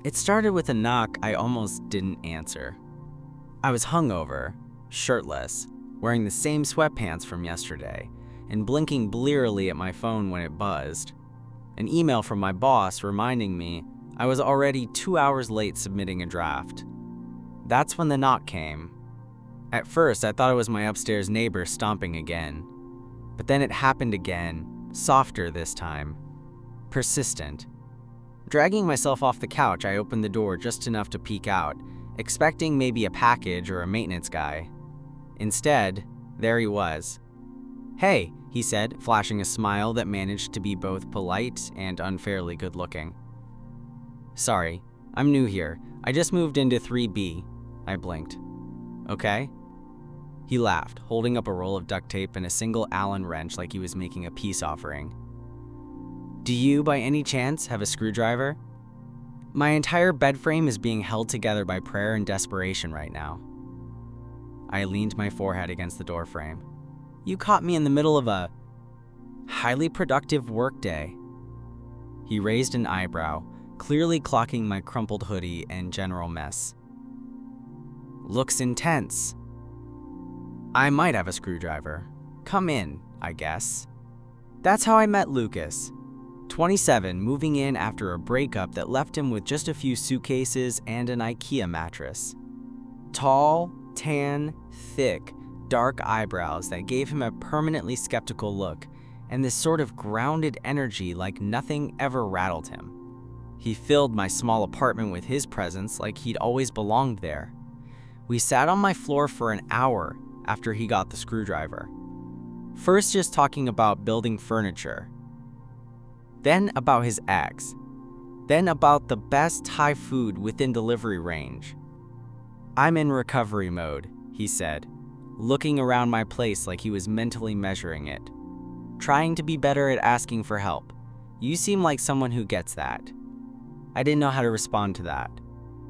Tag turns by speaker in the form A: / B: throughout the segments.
A: It started with a knock I almost didn't answer. I was hungover, shirtless, wearing the same sweatpants from yesterday, and blinking blearily at my phone when it buzzed. An email from my boss reminding me I was already 2 hours late submitting a draft. That's when the knock came. At first, I thought it was my upstairs neighbor stomping again. But then it happened again, softer this time. Persistent. Dragging myself off the couch, I opened the door just enough to peek out, expecting maybe a package or a maintenance guy. Instead, there he was. "Hey," he said, flashing a smile that managed to be both polite and unfairly good-looking. "Sorry, I'm new here. I just moved into 3B. I blinked. "Okay?" He laughed, holding up a roll of duct tape and a single Allen wrench like he was making a peace offering. "Do you, by any chance, have a screwdriver? My entire bed frame is being held together by prayer and desperation right now." I leaned my forehead against the doorframe. "You caught me in the middle of a highly productive workday." He raised an eyebrow, clearly clocking my crumpled hoodie and general mess. "Looks intense." "I might have a screwdriver. Come in, I guess." That's how I met Lucas. 27, moving in after a breakup that left him with just a few suitcases and an IKEA mattress. Tall, tan, thick, dark eyebrows that gave him a permanently skeptical look, and this sort of grounded energy like nothing ever rattled him. He filled my small apartment with his presence like he'd always belonged there. We sat on my floor for an hour after he got the screwdriver. First just talking about building furniture. Then about his ex. Then about the best Thai food within delivery range. "I'm in recovery mode," he said, looking around my place like he was mentally measuring it. "Trying to be better at asking for help. You seem like someone who gets that." I didn't know how to respond to that.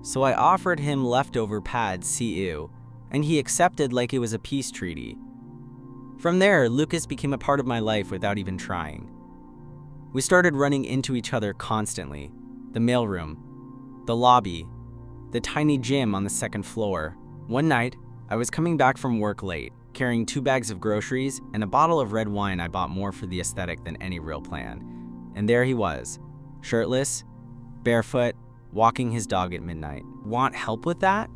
A: So I offered him leftover pads CU, and he accepted like it was a peace treaty. From there, Lucas became a part of my life without even trying. We started running into each other constantly. The mailroom, the lobby, the tiny gym on the second floor. One night, I was coming back from work late, carrying 2 bags of groceries and a bottle of red wine I bought more for the aesthetic than any real plan. And there he was, shirtless, barefoot, walking his dog at midnight. "Want help with that?"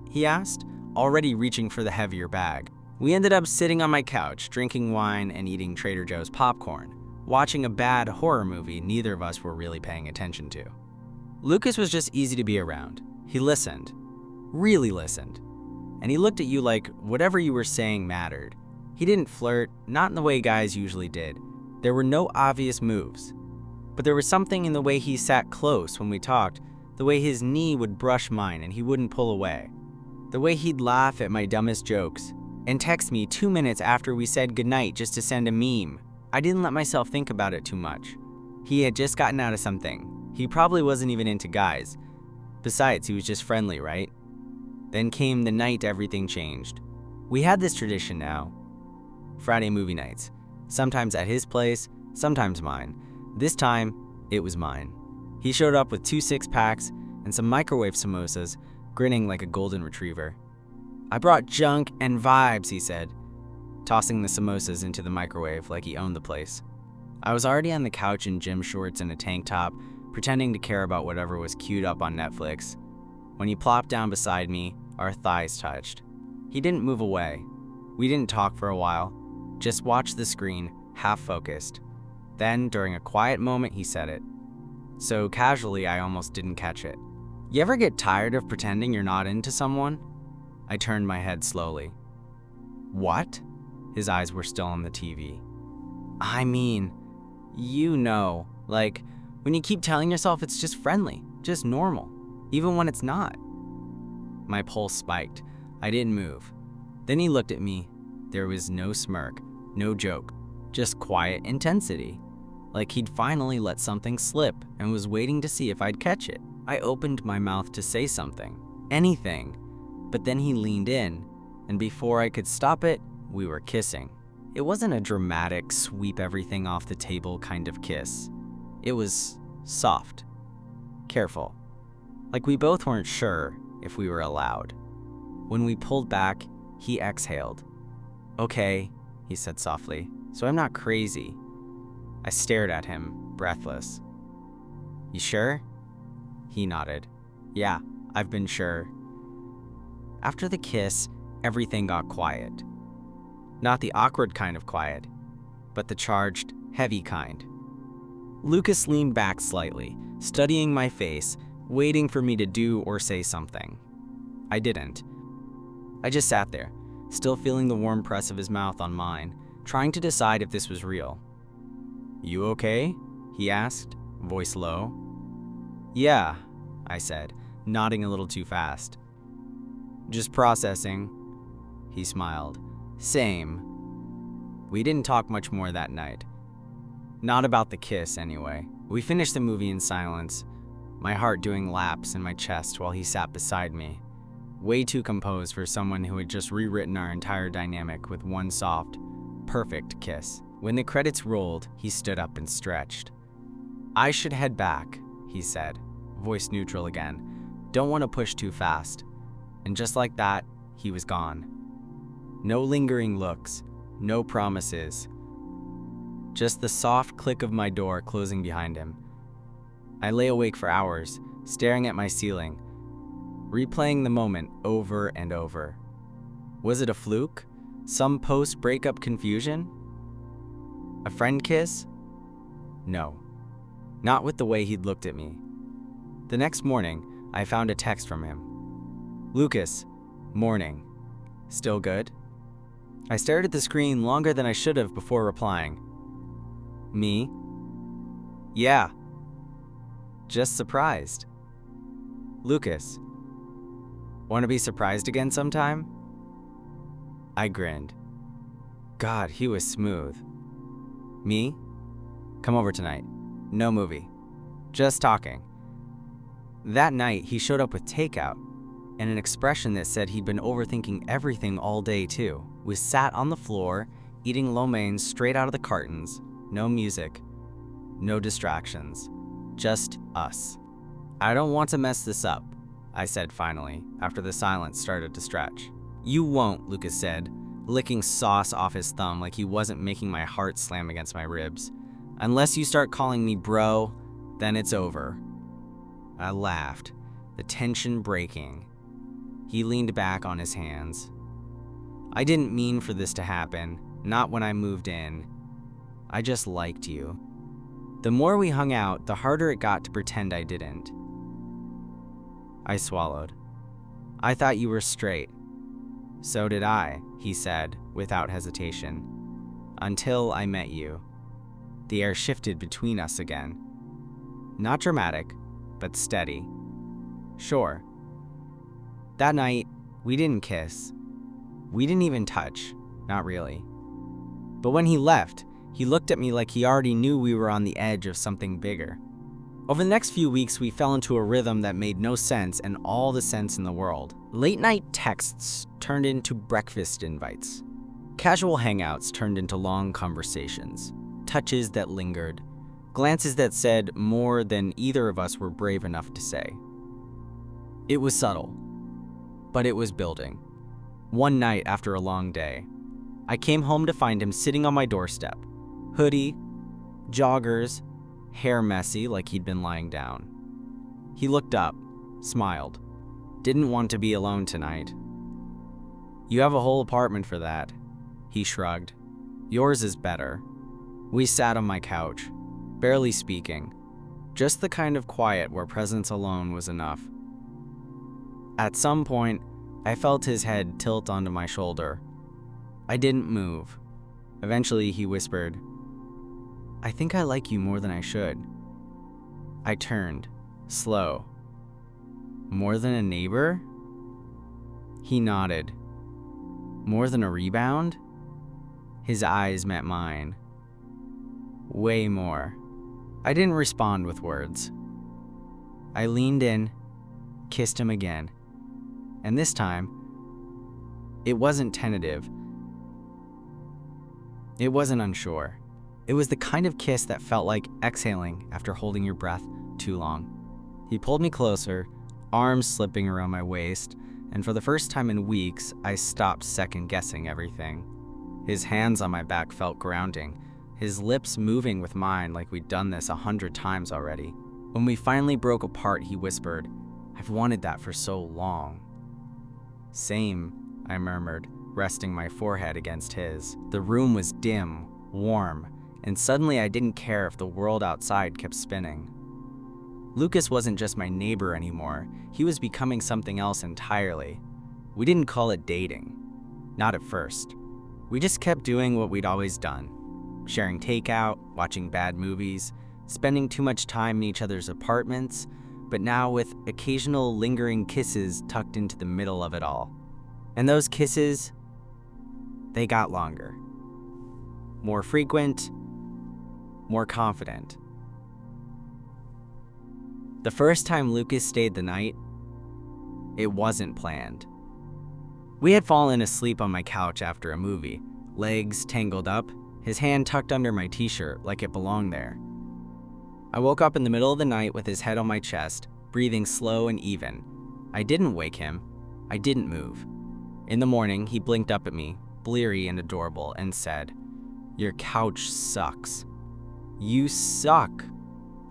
A: he asked, already reaching for the heavier bag. We ended up sitting on my couch, drinking wine and eating Trader Joe's popcorn, watching a bad horror movie neither of us were really paying attention to. Lucas was just easy to be around. He listened, really listened, and he looked at you like whatever you were saying mattered. He didn't flirt, not in the way guys usually did. There were no obvious moves. But there was something in the way he sat close when we talked, the way his knee would brush mine and he wouldn't pull away, the way he'd laugh at my dumbest jokes, and text me 2 minutes after we said goodnight just to send a meme. I didn't let myself think about it too much. He had just gotten out of something. He probably wasn't even into guys. Besides, he was just friendly, right? Then came the night everything changed. We had this tradition now. Friday movie nights. Sometimes at his place, sometimes mine. This time, it was mine. He showed up with 2 six-packs and some microwave samosas, grinning like a golden retriever. "I brought junk and vibes," he said, tossing the samosas into the microwave like he owned the place. I was already on the couch in gym shorts and a tank top, pretending to care about whatever was queued up on Netflix. When he plopped down beside me, our thighs touched. He didn't move away. We didn't talk for a while, just watched the screen, half focused. Then, during a quiet moment, he said it. So casually, I almost didn't catch it. "You ever get tired of pretending you're not into someone?" I turned my head slowly. "What?" His eyes were still on the TV. "I mean, you know, like when you keep telling yourself it's just friendly, just normal, even when it's not." My pulse spiked. I didn't move. Then he looked at me. There was no smirk, no joke, just quiet intensity. Like he'd finally let something slip and was waiting to see if I'd catch it. I opened my mouth to say something, anything, but then he leaned in, and before I could stop it, we were kissing. It wasn't a dramatic, sweep everything off the table kind of kiss. It was soft, careful, like we both weren't sure if we were allowed. When we pulled back, he exhaled. "Okay," he said softly, "so I'm not crazy." I stared at him, breathless. "You sure?" He nodded. "Yeah, I've been sure." After the kiss, everything got quiet. Not the awkward kind of quiet, but the charged, heavy kind. Lucas leaned back slightly, studying my face, waiting for me to do or say something. I didn't. I just sat there, still feeling the warm press of his mouth on mine, trying to decide if this was real. "You okay?" he asked, voice low. "Yeah," I said, nodding a little too fast. "Just processing." He smiled. "Same." We didn't talk much more that night. Not about the kiss, anyway. We finished the movie in silence, my heart doing laps in my chest while he sat beside me, way too composed for someone who had just rewritten our entire dynamic with one soft, perfect kiss. When the credits rolled, he stood up and stretched. "I should head back," he said, voice neutral again. "Don't want to push too fast." And just like that, he was gone. No lingering looks, no promises. Just the soft click of my door closing behind him. I lay awake for hours, staring at my ceiling, replaying the moment over and over. Was it a fluke? Some post-breakup confusion? A friend kiss? No. Not with the way he'd looked at me. The next morning, I found a text from him. "Lucas, morning. Still good?" I stared at the screen longer than I should have before replying. "Me? Yeah. Just surprised." "Lucas, want to be surprised again sometime?" I grinned. God, he was smooth. "Me? Come over tonight. No movie. Just talking." That night, he showed up with takeout and an expression that said he'd been overthinking everything all day too. We sat on the floor, eating lo mein straight out of the cartons. No music, no distractions, just us. "I don't want to mess this up," I said finally, after the silence started to stretch. "You won't," Lucas said, licking sauce off his thumb like he wasn't making my heart slam against my ribs. "Unless you start calling me bro, then it's over." I laughed, the tension breaking. He leaned back on his hands. "I didn't mean for this to happen, not when I moved in. I just liked you." The more we hung out, the harder it got to pretend I didn't. I swallowed. "I thought you were straight." "So did I," he said, without hesitation. "Until I met you." The air shifted between us again. Not dramatic, but steady. Sure. That night, we didn't kiss. We didn't even touch, not really. But when he left, he looked at me like he already knew we were on the edge of something bigger. Over the next few weeks, we fell into a rhythm that made no sense and all the sense in the world. Late-night texts turned into breakfast invites. Casual hangouts turned into long conversations. Touches that lingered. Glances that said more than either of us were brave enough to say. It was subtle, but it was building. One night after a long day, I came home to find him sitting on my doorstep. Hoodie, joggers, hair messy like he'd been lying down. He looked up, smiled. "Didn't want to be alone tonight." "You have a whole apartment for that," he shrugged. "Yours is better." We sat on my couch, barely speaking, just the kind of quiet where presence alone was enough. At some point, I felt his head tilt onto my shoulder. I didn't move. Eventually, he whispered, "I think I like you more than I should." I turned, slow. "More than a neighbor?" He nodded. "More than a rebound?" His eyes met mine. "Way more." I didn't respond with words. I leaned in, kissed him again. And this time, it wasn't tentative. It wasn't unsure. It was the kind of kiss that felt like exhaling after holding your breath too long. He pulled me closer, arms slipping around my waist, and for the first time in weeks, I stopped second-guessing everything. His hands on my back felt grounding, his lips moving with mine like we'd done this 100 times already. When we finally broke apart, he whispered, "I've wanted that for so long." "Same," I murmured, resting my forehead against his. The room was dim, warm, and suddenly I didn't care if the world outside kept spinning. Lucas wasn't just my neighbor anymore, he was becoming something else entirely. We didn't call it dating. Not at first. We just kept doing what we'd always done. Sharing takeout, watching bad movies, spending too much time in each other's apartments, but now with occasional lingering kisses tucked into the middle of it all. And those kisses, they got longer. More frequent, more confident. The first time Lucas stayed the night, it wasn't planned. We had fallen asleep on my couch after a movie, legs tangled up, his hand tucked under my t-shirt like it belonged there. I woke up in the middle of the night with his head on my chest, breathing slow and even. I didn't wake him. I didn't move. In the morning, he blinked up at me, bleary and adorable, and said, "Your couch sucks." "You suck,"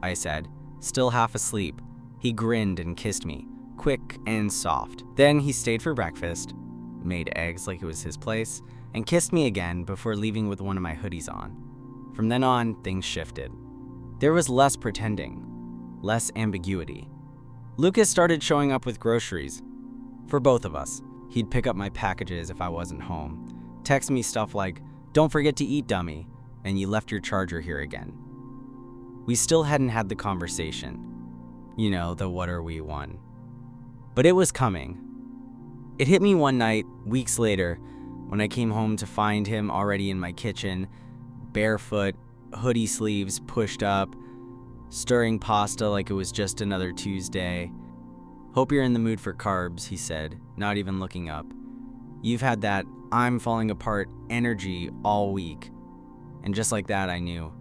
A: I said, still half asleep. He grinned and kissed me, quick and soft. Then he stayed for breakfast, made eggs like it was his place, and kissed me again before leaving with one of my hoodies on. From then on, things shifted. There was less pretending, less ambiguity. Lucas started showing up with groceries. For both of us. He'd pick up my packages if I wasn't home, text me stuff like, "Don't forget to eat, dummy, and you left your charger here again." We still hadn't had the conversation. You know, the what are we one. But it was coming. It hit me one night, weeks later, when I came home to find him already in my kitchen, barefoot, hoodie sleeves pushed up, stirring pasta like it was just another Tuesday. "Hope you're in the mood for carbs," he said, not even looking up. "You've had that I'm falling apart energy all week." And just like that, I knew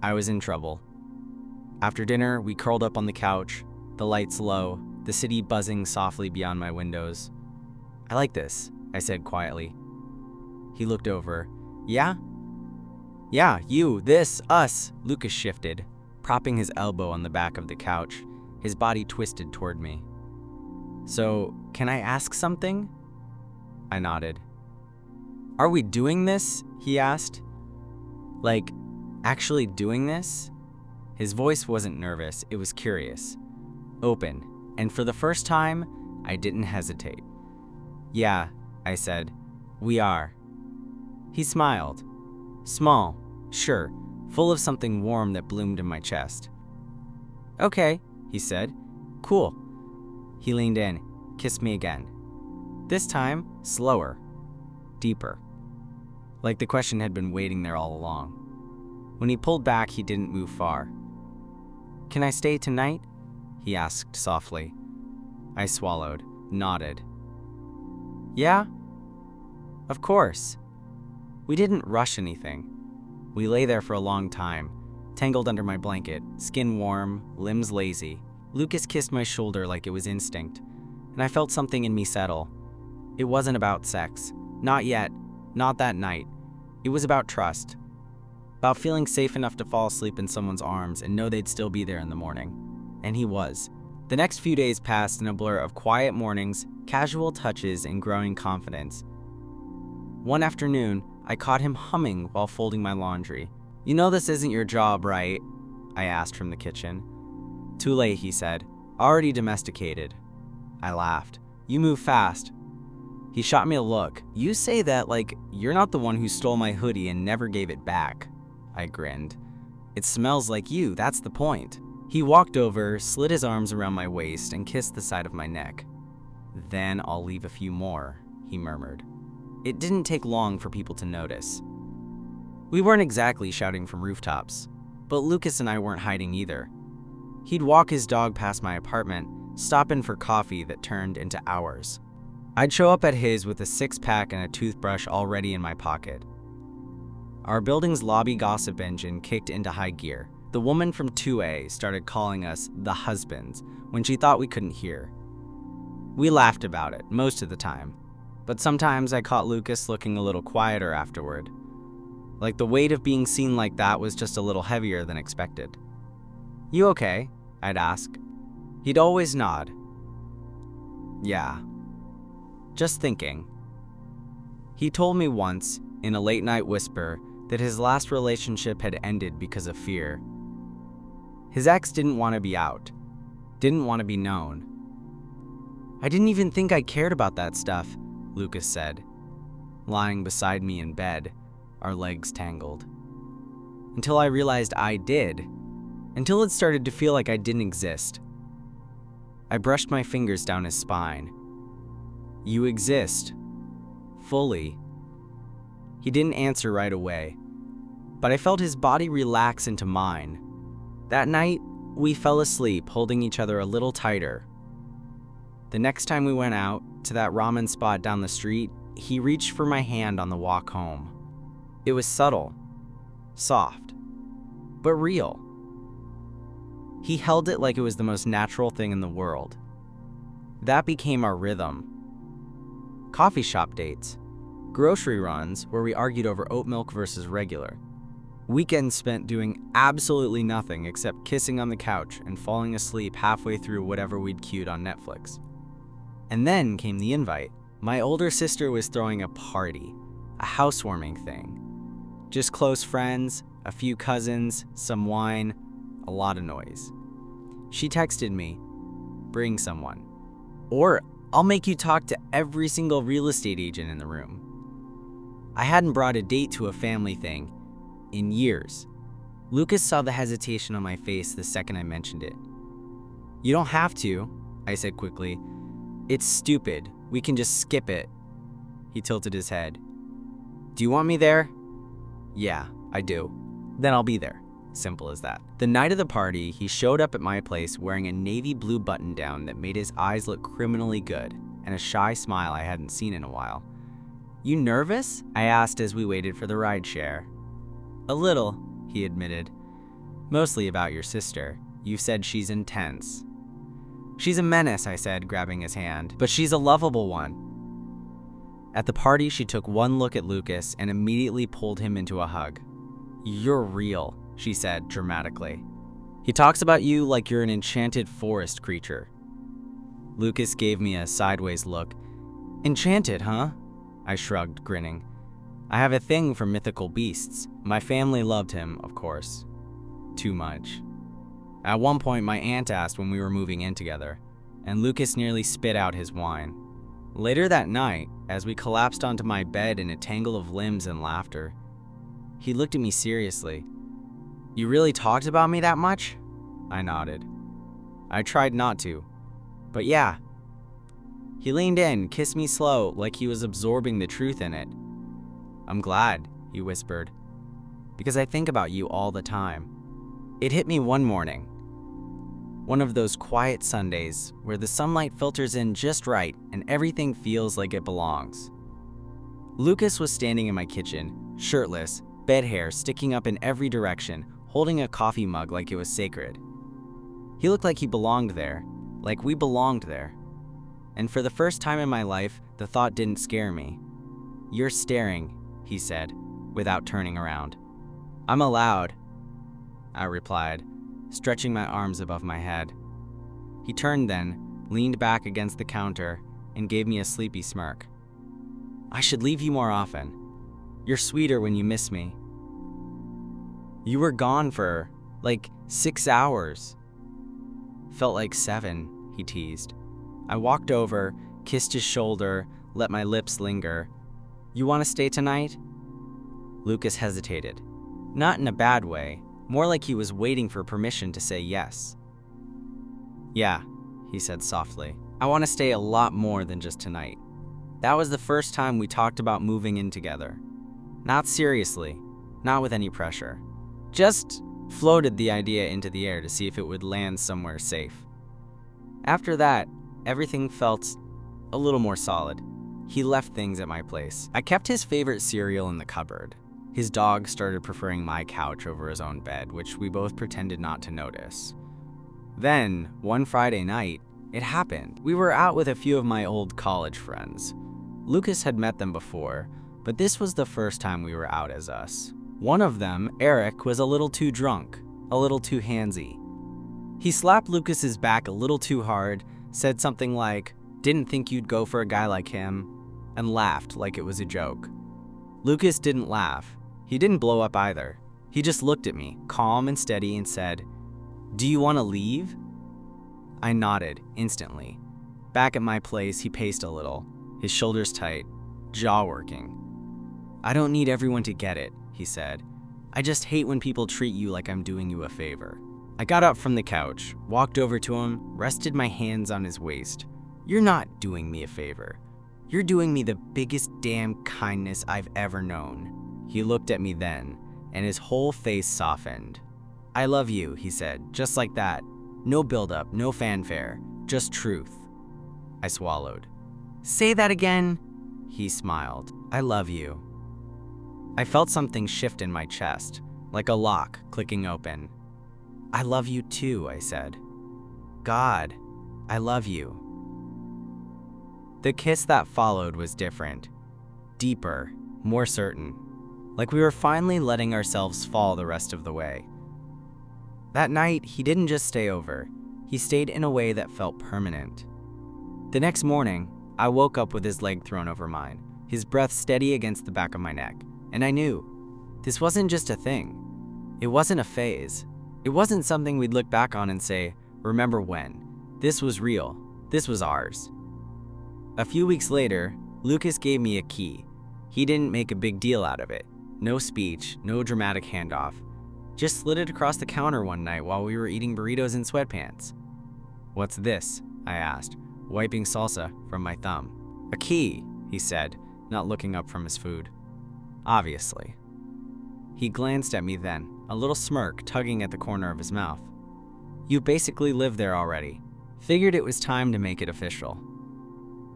A: I was in trouble. After dinner, we curled up on the couch, the lights low, the city buzzing softly beyond my windows. "I like this," I said quietly. He looked over. "Yeah? Yeah, you, this, us." Lucas shifted, propping his elbow on the back of the couch, his body twisted toward me. "So, can I ask something?" I nodded. "Are we doing this?" he asked. "Like, actually doing this?" His voice wasn't nervous, it was curious, open, and for the first time, I didn't hesitate. "Yeah," I said, "we are." He smiled. Small, sure, full of something warm that bloomed in my chest. "Okay," he said. "Cool." He leaned in, kissed me again. This time, slower, deeper. Like the question had been waiting there all along. When he pulled back, he didn't move far. "Can I stay tonight?" he asked softly. I swallowed, nodded. "Yeah? Of course." We didn't rush anything. We lay there for a long time, tangled under my blanket, skin warm, limbs lazy. Lucas kissed my shoulder like it was instinct, and I felt something in me settle. It wasn't about sex. Not yet. Not that night. It was about trust. About feeling safe enough to fall asleep in someone's arms and know they'd still be there in the morning. And he was. The next few days passed in a blur of quiet mornings, casual touches, and growing confidence. One afternoon, I caught him humming while folding my laundry. "You know this isn't your job, right?" I asked from the kitchen. "Too late," he said. "Already domesticated." I laughed. "You move fast." He shot me a look. "You say that like you're not the one who stole my hoodie and never gave it back." I grinned. "It smells like you, that's the point." He walked over, slid his arms around my waist, and kissed the side of my neck. "Then I'll leave a few more," he murmured. It didn't take long for people to notice. We weren't exactly shouting from rooftops, but Lucas and I weren't hiding either. He'd walk his dog past my apartment, stop in for coffee that turned into hours. I'd show up at his with a six-pack and a toothbrush already in my pocket. Our building's lobby gossip engine kicked into high gear. The woman from 2A started calling us the husbands when she thought we couldn't hear. We laughed about it most of the time, but sometimes I caught Lucas looking a little quieter afterward. Like the weight of being seen like that was just a little heavier than expected. "You okay?" I'd ask. He'd always nod. "Yeah. Just thinking." He told me once, in a late-night whisper, that his last relationship had ended because of fear. His ex didn't want to be out, didn't want to be known. "I didn't even think I cared about that stuff," Lucas said, lying beside me in bed, our legs tangled. Until I realized I did, until it started to feel like I didn't exist. I brushed my fingers down his spine. "You exist. Fully." He didn't answer right away, but I felt his body relax into mine. That night, we fell asleep holding each other a little tighter. The next time we went out, to that ramen spot down the street, he reached for my hand on the walk home. It was subtle, soft, but real. He held it like it was the most natural thing in the world. That became our rhythm. Coffee shop dates, grocery runs where we argued over oat milk versus regular, weekends spent doing absolutely nothing except kissing on the couch and falling asleep halfway through whatever we'd queued on Netflix. And then came the invite. My older sister was throwing a party, a housewarming thing. Just close friends, a few cousins, some wine, a lot of noise. She texted me, "Bring someone. Or I'll make you talk to every single real estate agent in the room." I hadn't brought a date to a family thing in years. Lucas saw the hesitation on my face the second I mentioned it. "You don't have to," I said quickly. "It's stupid. We can just skip it." He tilted his head. "Do you want me there?" "Yeah, I do." "Then I'll be there." Simple as that. The night of the party, he showed up at my place wearing a navy blue button-down that made his eyes look criminally good and a shy smile I hadn't seen in a while. "You nervous?" I asked as we waited for the rideshare. "A little," he admitted. "Mostly about your sister. You've said she's intense." "She's a menace," I said, grabbing his hand, "but she's a lovable one." At the party, she took one look at Lucas and immediately pulled him into a hug. "You're real," she said dramatically. "He talks about you like you're an enchanted forest creature." Lucas gave me a sideways look. "Enchanted, huh?" I shrugged, grinning. "I have a thing for mythical beasts. My family loved him, of course. Too much." At one point, my aunt asked when we were moving in together, and Lucas nearly spit out his wine. Later that night, as we collapsed onto my bed in a tangle of limbs and laughter, he looked at me seriously. "You really talked about me that much?" I nodded. I tried not to, but yeah. He leaned in, kissed me slow, like he was absorbing the truth in it. "I'm glad," he whispered, "because I think about you all the time." It hit me one morning. One of those quiet Sundays where the sunlight filters in just right and everything feels like it belongs. Lucas was standing in my kitchen, shirtless, bed hair sticking up in every direction, holding a coffee mug like it was sacred. He looked like he belonged there, like we belonged there. And for the first time in my life, the thought didn't scare me. "You're staring," he said, without turning around. "I'm allowed," I replied, stretching my arms above my head. He turned then, leaned back against the counter, and gave me a sleepy smirk. "I should leave you more often. You're sweeter when you miss me." "You were gone for, like, 6 hours. "Felt like 7, he teased. I walked over, kissed his shoulder, let my lips linger. "You want to stay tonight?" Lucas hesitated. Not in a bad way, more like he was waiting for permission to say yes. "Yeah," he said softly. "I want to stay a lot more than just tonight." That was the first time we talked about moving in together. Not seriously, not with any pressure. Just floated the idea into the air to see if it would land somewhere safe. After that, everything felt a little more solid. He left things at my place. I kept his favorite cereal in the cupboard. His dog started preferring my couch over his own bed, which we both pretended not to notice. Then, one Friday night, It happened. We were out with a few of my old college friends. Lucas had met them before, but this was the first time we were out as us. One of them, Eric, was a little too drunk, a little too handsy. He slapped Lucas's back a little too hard, said something like, "Didn't think you'd go for a guy like him," and laughed like it was a joke. Lucas didn't laugh. He didn't blow up either. He just looked at me, calm and steady, and said, "Do you want to leave?" I nodded instantly. Back at my place, he paced a little, his shoulders tight, jaw working. "I don't need everyone to get it," he said. "I just hate when people treat you like I'm doing you a favor." I got up from the couch, walked over to him, rested my hands on his waist. "You're not doing me a favor. You're doing me the biggest damn kindness I've ever known." He looked at me then, and his whole face softened. "I love you," he said, just like that. No build-up, no fanfare, just truth. I swallowed. "Say that again." He smiled. "I love you." I felt something shift in my chest, like a lock clicking open. "I love you too," I said. "God, I love you." The kiss that followed was different, deeper, more certain, like we were finally letting ourselves fall the rest of the way. That night, he didn't just stay over, he stayed in a way that felt permanent. The next morning, I woke up with his leg thrown over mine, his breath steady against the back of my neck, and I knew this wasn't just a thing. It wasn't a phase. It wasn't something we'd look back on and say, "Remember when?" This was real. This was ours. A few weeks later, Lucas gave me a key. He didn't make a big deal out of it. No speech, no dramatic handoff. Just slid it across the counter one night while we were eating burritos in sweatpants. "What's this?" I asked, wiping salsa from my thumb. "A key," he said, not looking up from his food. "Obviously." He glanced at me then, a little smirk tugging at the corner of his mouth. "You basically live there already. Figured it was time to make it official."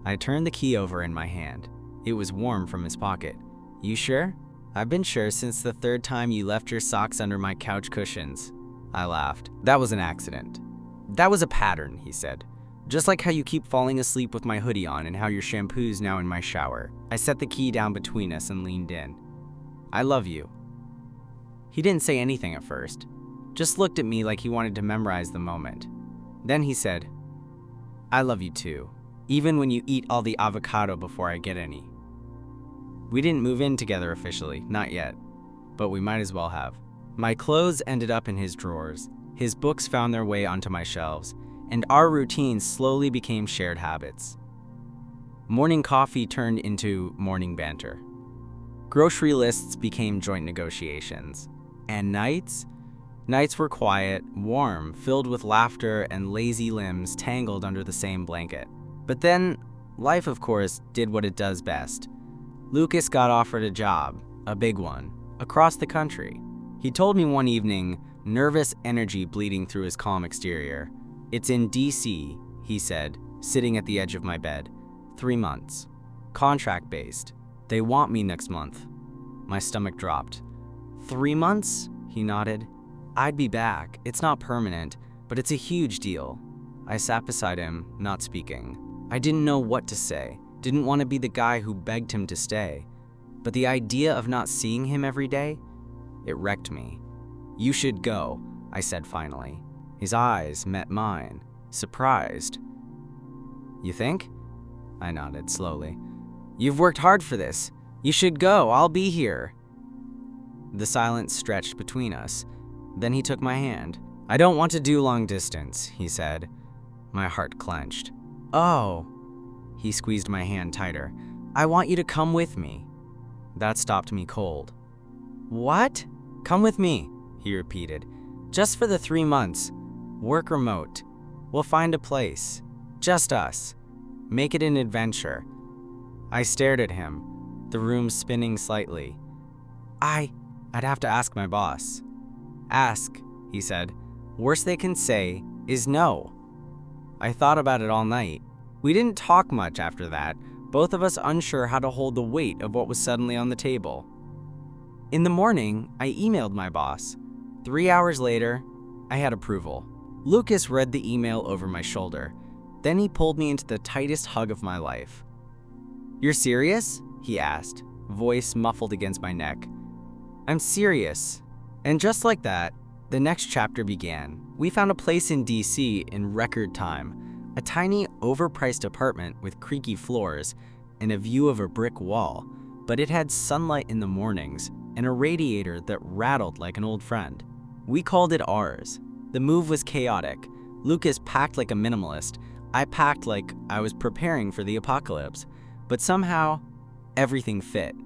A: I turned the key over in my hand. It was warm from his pocket. "You sure?" "I've been sure since the third time you left your socks under my couch cushions." I laughed. "That was an accident." "That was a pattern," he said. "Just like how you keep falling asleep with my hoodie on and how your shampoo's now in my shower." I set the key down between us and leaned in. "I love you." He didn't say anything at first, just looked at me like he wanted to memorize the moment. Then he said, "I love you too, even when you eat all the avocado before I get any." We didn't move in together officially, not yet, but we might as well have. My clothes ended up in his drawers, his books found their way onto my shelves, and our routines slowly became shared habits. Morning coffee turned into morning banter. Grocery lists became joint negotiations. And nights? Nights were quiet, warm, filled with laughter and lazy limbs tangled under the same blanket. But then, life of course did what it does best. Lucas got offered a job, a big one, across the country. He told me one evening, nervous energy bleeding through his calm exterior. "It's in DC," he said, sitting at the edge of my bed. 3 months. Contract-based. They want me next month. My stomach dropped. 3 months? He nodded. "I'd be back. It's not permanent, but it's a huge deal." I sat beside him, not speaking. I didn't know what to say. Didn't want to be the guy who begged him to stay. But the idea of not seeing him every day, it wrecked me. "You should go," I said finally. His eyes met mine, surprised. "You think?" I nodded slowly. "You've worked hard for this. You should go. I'll be here." The silence stretched between us. Then he took my hand. "I don't want to do long distance," he said. My heart clenched. "Oh." He squeezed my hand tighter. "I want you to come with me." That stopped me cold. "What?" "Come with me," he repeated. "Just for the 3 months. Work remote. We'll find a place. Just us. Make it an adventure." I stared at him, the room spinning slightly. I'd have to ask my boss." "Ask," he said. "Worst they can say is no." I thought about it all night. We didn't talk much after that, both of us unsure how to hold the weight of what was suddenly on the table. In the morning, I emailed my boss. 3 hours later, I had approval. Lucas read the email over my shoulder. Then he pulled me into the tightest hug of my life. "You're serious?" he asked, voice muffled against my neck. "I'm serious." And just like that, the next chapter began. We found a place in DC in record time, a tiny, overpriced apartment with creaky floors and a view of a brick wall, but it had sunlight in the mornings and a radiator that rattled like an old friend. We called it ours. The move was chaotic. Lucas packed like a minimalist. I packed like I was preparing for the apocalypse. But somehow, everything fit.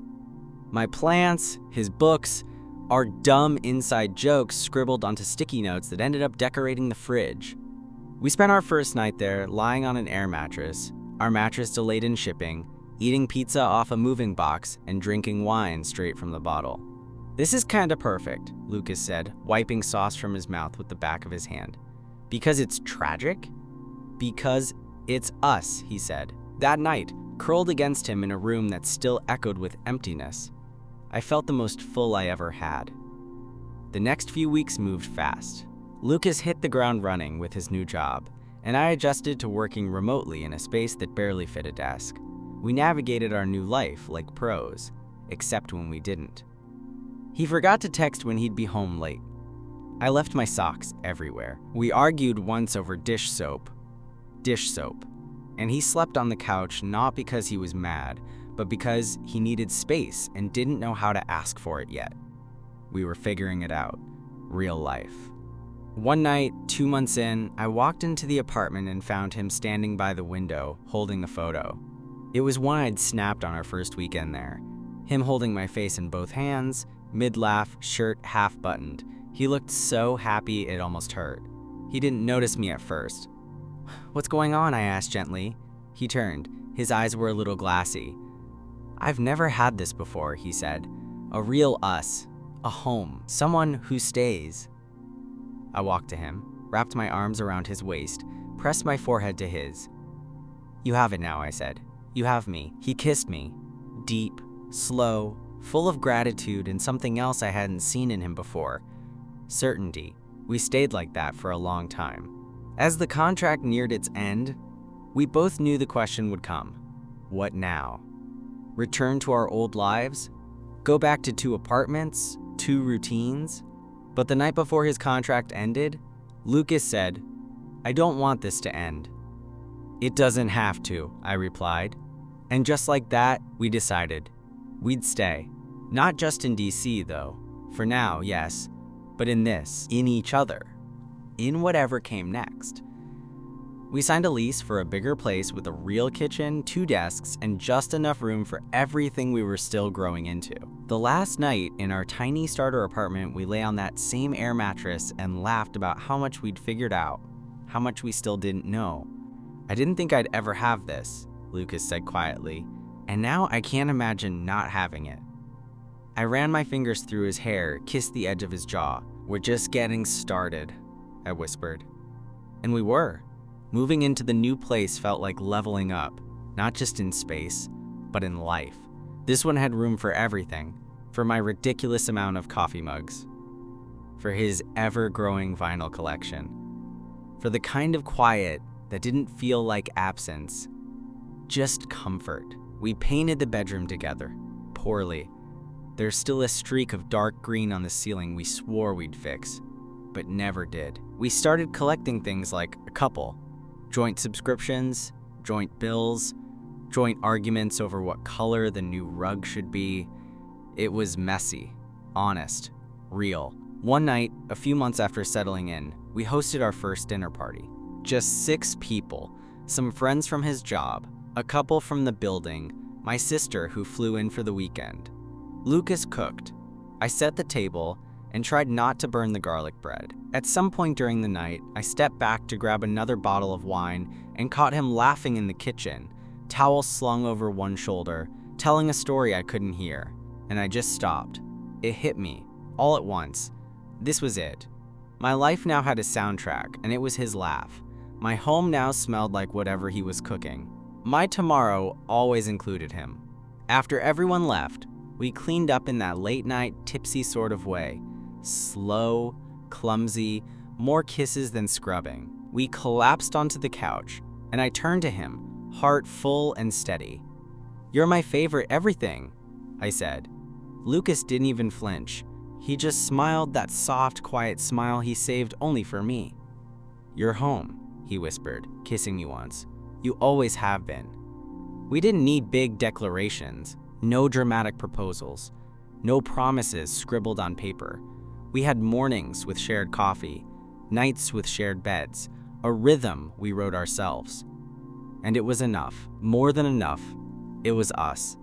A: My plants, his books, our dumb inside jokes scribbled onto sticky notes that ended up decorating the fridge. We spent our first night there lying on an air mattress, our mattress delayed in shipping, eating pizza off a moving box, and drinking wine straight from the bottle. "This is kinda perfect," Lucas said, wiping sauce from his mouth with the back of his hand. "Because it's tragic?" "Because it's us," he said. That night, curled against him in a room that still echoed with emptiness, I felt the most full I ever had. The next few weeks moved fast. Lucas hit the ground running with his new job, and I adjusted to working remotely in a space that barely fit a desk. We navigated our new life like pros, except when we didn't. He forgot to text when he'd be home late. I left my socks everywhere. We argued once over dish soap, and he slept on the couch not because he was mad, but because he needed space and didn't know how to ask for it yet. We were figuring it out. Real life. One night, 2 months in, I walked into the apartment and found him standing by the window, holding a photo. It was one I'd snapped on our first weekend there. Him holding my face in both hands, mid-laugh, shirt half buttoned. He looked so happy it almost hurt. He didn't notice me at first. "What's going on?" I asked gently. He turned. His eyes were a little glassy. "I've never had this before," he said. "A real us. A home. Someone who stays." I walked to him, wrapped my arms around his waist, pressed my forehead to his. "You have it now," I said. "You have me." He kissed me. Deep, slow, full of gratitude and something else I hadn't seen in him before. Certainty. We stayed like that for a long time. As the contract neared its end, we both knew the question would come. What now? Return to our old lives? Go back to 2 apartments? 2 routines? But the night before his contract ended, Lucas said, "I don't want this to end." "It doesn't have to," I replied. And just like that, we decided. We'd stay. Not just in DC, though. For now, yes. But in this, in each other. In whatever came next. We signed a lease for a bigger place with a real kitchen, 2 desks, and just enough room for everything we were still growing into. The last night in our tiny starter apartment, we lay on that same air mattress and laughed about how much we'd figured out, how much we still didn't know. "I didn't think I'd ever have this," Lucas said quietly, "and now I can't imagine not having it." I ran my fingers through his hair, kissed the edge of his jaw. "We're just getting started," I whispered. And we were. Moving into the new place felt like leveling up, not just in space, but in life. This one had room for everything, for my ridiculous amount of coffee mugs, for his ever-growing vinyl collection, for the kind of quiet that didn't feel like absence, just comfort. We painted the bedroom together, poorly. There's still a streak of dark green on the ceiling we swore we'd fix, but never did. We started collecting things like a couple, joint subscriptions, joint bills, joint arguments over what color the new rug should be. It was messy, honest, real. One night, a few months after settling in, we hosted our first dinner party. Just 6 people, some friends from his job, a couple from the building, my sister who flew in for the weekend. Lucas cooked. I set the table and tried not to burn the garlic bread. At some point during the night, I stepped back to grab another bottle of wine and caught him laughing in the kitchen, towel slung over one shoulder, telling a story I couldn't hear. And I just stopped. It hit me, all at once. This was it. My life now had a soundtrack, and it was his laugh. My home now smelled like whatever he was cooking. My tomorrow always included him. After everyone left, we cleaned up in that late-night, tipsy sort of way. Slow, clumsy, more kisses than scrubbing. We collapsed onto the couch, and I turned to him, heart full and steady. "You're my favorite everything," I said. Lucas didn't even flinch. He just smiled, that soft, quiet smile he saved only for me. "You're home," he whispered, kissing me once. "You always have been." We didn't need big declarations, no dramatic proposals, no promises scribbled on paper. We had mornings with shared coffee, nights with shared beds, a rhythm we wrote ourselves. And it was enough, more than enough. It was us.